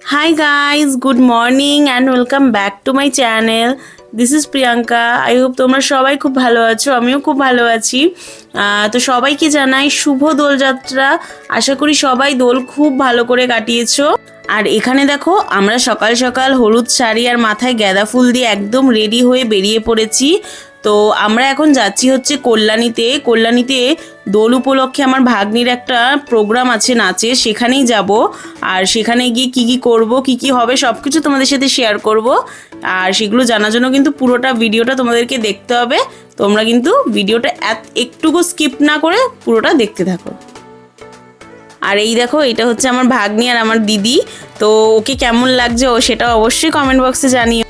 Hi guys, good morning and welcome back to my channel. This is Priyanka. I hope তোমরা সবাই খুব ভালো আছো, আমিও খুব ভালো আছি। তো সবাইকে জানাই শুভ দোলযাত্রা। আশা করি সবাই দোল খুব ভালো করে কাটিয়েছো। আর এখানে দেখো আমরা সকাল সকাল হলুদ শাড়ি আর মাথায় গাঁদা ফুল দিয়ে একদম রেডি হয়ে বেরিয়ে পড়েছি। তো আমরা এখন যাচ্ছি হচ্ছে কল্যাণীতে দোল উপলক্ষে আমার ভাগ্নির একটা প্রোগ্রাম আছে নাচের, সেখানেই যাব। আর সেখানে গিয়ে কি করব, কি হবে সব কিছু তোমাদের সাথে শেয়ার করব। আর সেগুলো জানার জন্য কিন্তু পুরোটা ভিডিওটা তোমাদেরকে দেখতে হবে। তোমরা কিন্তু ভিডিওটা একটুকু স্কিপ না করে পুরোটা দেখতে থাকো। আর এই দেখো, এটা হচ্ছে আমার ভাগ্নি আর আমার দিদি। তো ওকে কেমন লাগছে ও সেটা অবশ্যই কমেন্ট বক্সে জানিও।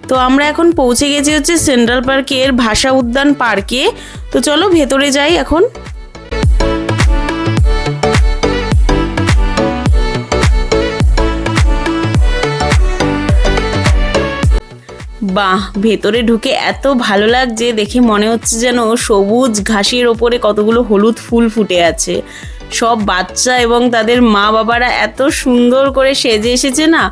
তো আমরা এখন পৌঁছে গেছি হচ্ছে সেন্ট্রাল পার্কের ভাষা উদ্যান পার্কে। তো চলো ভেতরে যাই এখন। বাহ, ভেতরে ঢুকে এত ভালো লাগছে, দেখে মনে হচ্ছে যেন সবুজ ঘাসের ওপরে কতগুলো হলুদ ফুল ফুটে আছে। সব বাচ্চা এবং তাদের মা বাবারা এত সুন্দর করে সেজে এসেছে না।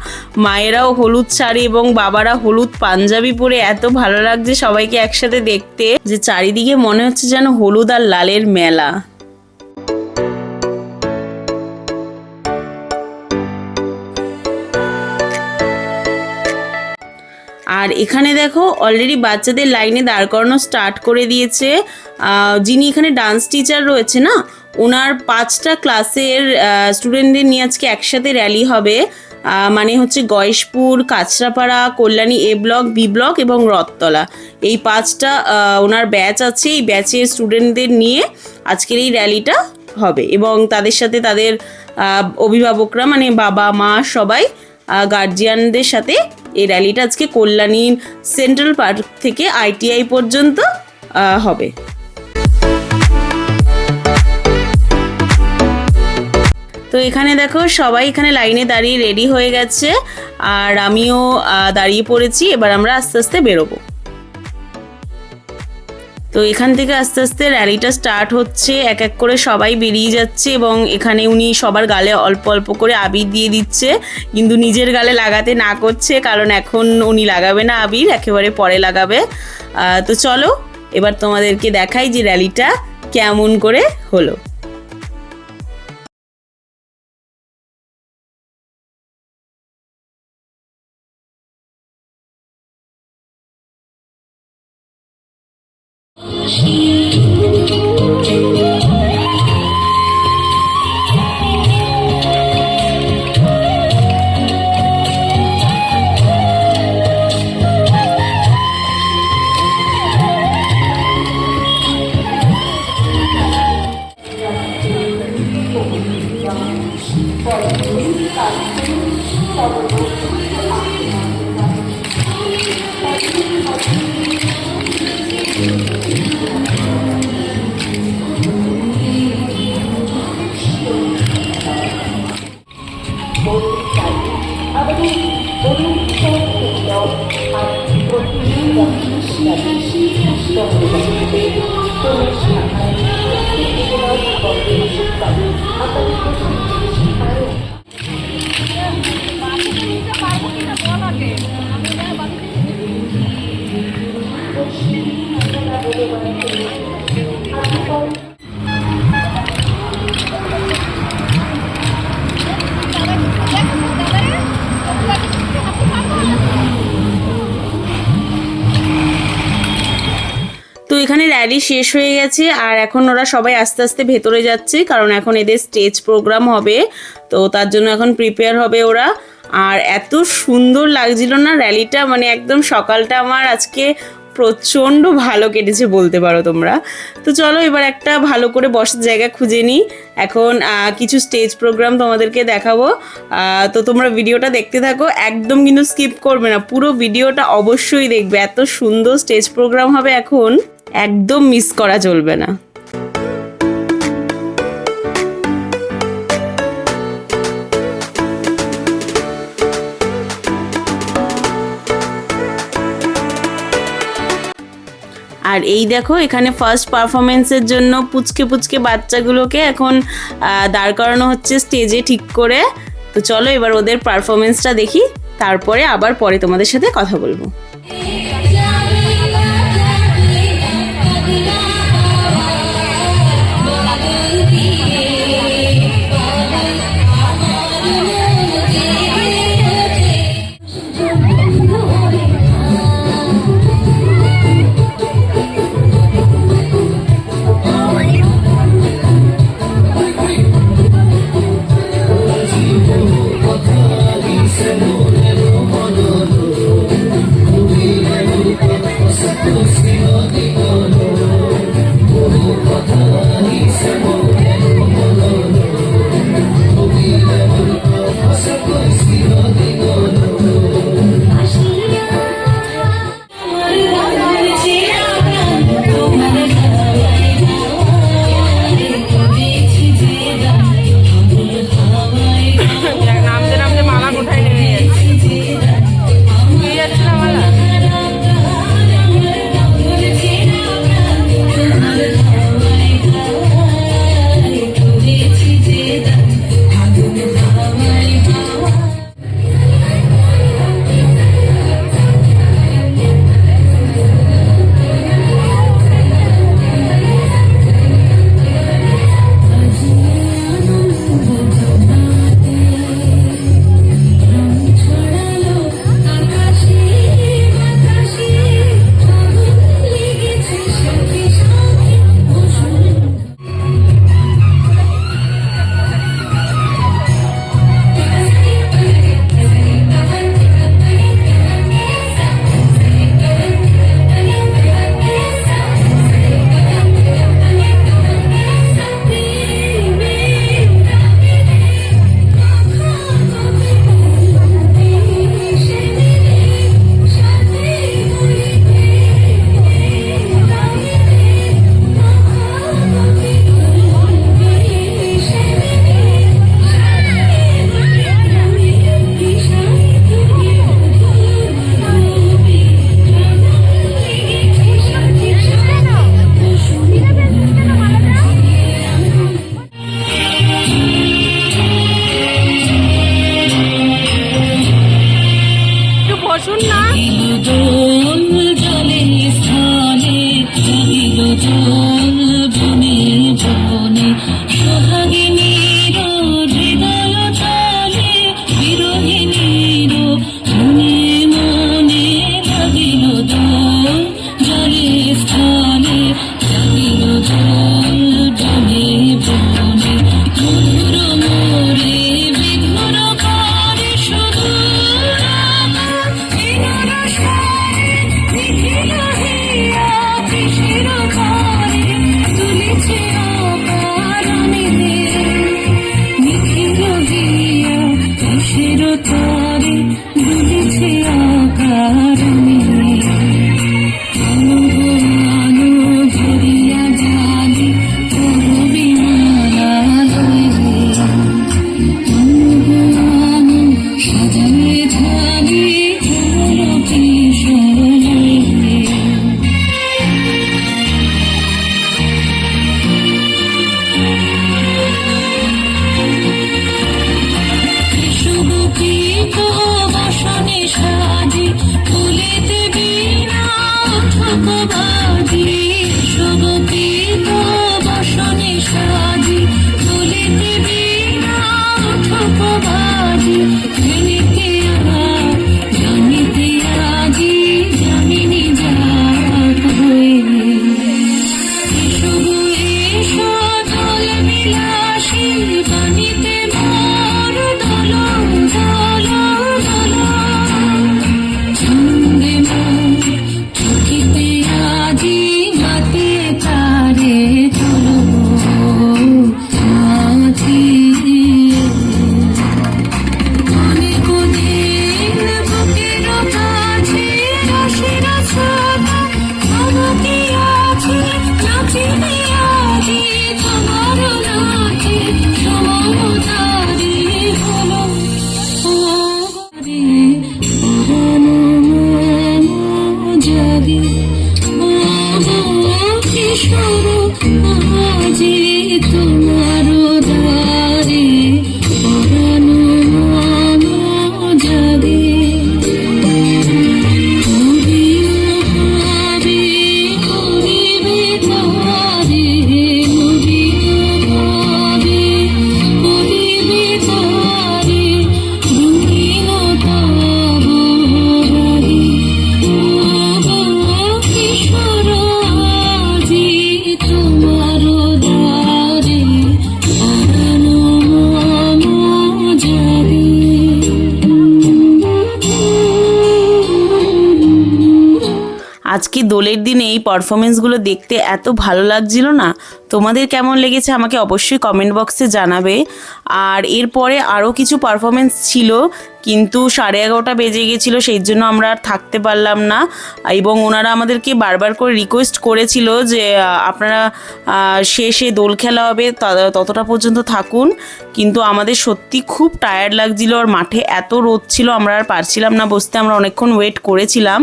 মায়েরাও হলুদ শাড়ি এবং বাবারা হলুদ পাঞ্জাবি পরে এত ভালো লাগছে সবাইকে একসাথে দেখতে, যে চারিদিকে মনে হচ্ছে যেন হলুদ আর লালের মেলা। আর এখানে দেখো অলরেডি বাচ্চাদের লাইনে দাঁড় করানো স্টার্ট করে দিয়েছে। যিনি এখানে ডান্স টিচার রয়েছে না, ওনার 5টা ক্লাসের স্টুডেন্টদের নিয়ে আজকে একসাথে র্যালি হবে। মানে হচ্ছে Gayeshpur, Kanchrapara, Kalyani A block, B block এবং রথতলা, এই 5টা ওনার ব্যাচ আছে। এই ব্যাচের স্টুডেন্টদের নিয়ে আজকের এই র্যালিটা হবে এবং তাদের সাথে তাদের অভিভাবকরা মানে বাবা মা সবাই গার্জিয়ানদের সাথে এই র্যালিটা আজকে কল্যাণীর সেন্ট্রাল পার্ক থেকে ITI পর্যন্ত হবে। তো এখানে দেখো সবাই এখানে লাইনে দাঁড়িয়ে রেডি হয়ে গেছে আর আমিও দাঁড়িয়ে পড়েছি। এবার আমরা আস্তে আস্তে বেরোবো। তো এখান থেকে আস্তে আস্তে র্যালিটা স্টার্ট হচ্ছে, এক এক করে সবাই বেরিয়ে যাচ্ছে এবং এখানে উনি সবার গালে অল্প অল্প করে আবির দিয়ে দিচ্ছে, কিন্তু নিজের গালে লাগাতে না করছে, কারণ এখন উনি লাগাবে না আবির, একেবারে পরে লাগাবে। তো চলো এবার তোমাদেরকে দেখাই যে র্যালিটা কেমন করে হলো। তো এখানে র্যালি শেষ হয়ে গেছে আর এখন ওরা সবাই আস্তে আস্তে ভেতরে যাচ্ছে, কারণ এখন এদের স্টেজ প্রোগ্রাম হবে। তো তার জন্য এখন প্রিপেয়ার হবে ওরা। আর এত সুন্দর লাগছিল না র্যালিটা, মানে একদম সকালটা আমার আজকে প্রচণ্ড ভালো কেটেছে বলতে পারো তোমরা। তো চলো এবার একটা ভালো করে বসার জায়গা খুঁজে নিই। এখন কিছু স্টেজ প্রোগ্রাম তোমাদেরকে দেখাবো। তো তোমরা ভিডিওটা দেখতে থাকো, একদম কিন্তু স্কিপ করবে না, পুরো ভিডিওটা অবশ্যই দেখবে। এত সুন্দর স্টেজ প্রোগ্রাম হবে এখন, একদম মিস করা চলবে না। আর এই দেখো এখানে ফার্স্ট পারফরমেন্সের জন্য পুচকে পুচকে বাচ্চাগুলোকে এখন দাঁড় করানো হচ্ছে স্টেজে ঠিক করে। তো চলো এবার ওদের পারফরমেন্সটা দেখি, তারপরে আবার পরে তোমাদের সাথে কথা বলবো। আজকে দোলের দিনে এই পারফরমেন্সগুলো দেখতে এত ভালো লাগছিল না। তোমাদের কেমন লেগেছে আমাকে অবশ্যই কমেন্ট বক্সে জানাবে। আর এরপরে আরও কিছু পারফরমেন্স ছিল, কিন্তু 11:30 বেজে গেছিলো, সেই জন্য আমরা আর থাকতে পারলাম না। এবং ওনারা আমাদেরকে বারবার করে রিকোয়েস্ট করেছিল যে আপনারা শেষে দোল খেলা হবে ততটা পর্যন্ত থাকুন, কিন্তু আমাদের সত্যি খুব টায়ার্ড লাগছিল। আর মাঠে এত রোদ ছিল, আমরা আর পারছিলাম না বসতে, আমরা অনেকক্ষণ ওয়েট করেছিলাম।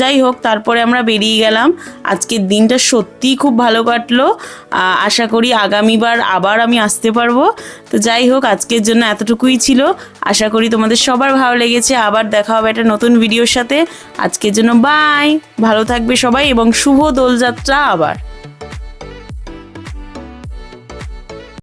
যাই হোক, তারপরে আমরা বেরিয়ে গেলাম। আজকের দিনটা সত্যিই খুব ভালো কাটলো। আশা করি আগামীবার আবার আমি আসতে পারবো। তো যাই হোক, আজকের জন্য এতটুকুই ছিল। আশা করি তোমাদের সবার ভালো লেগেছে। আবার দেখা হবে একটা নতুন ভিডিওর সাথে। আজকের জন্য বাই, ভালো থাকবে সবাই এবং শুভ দোলযাত্রা আবার।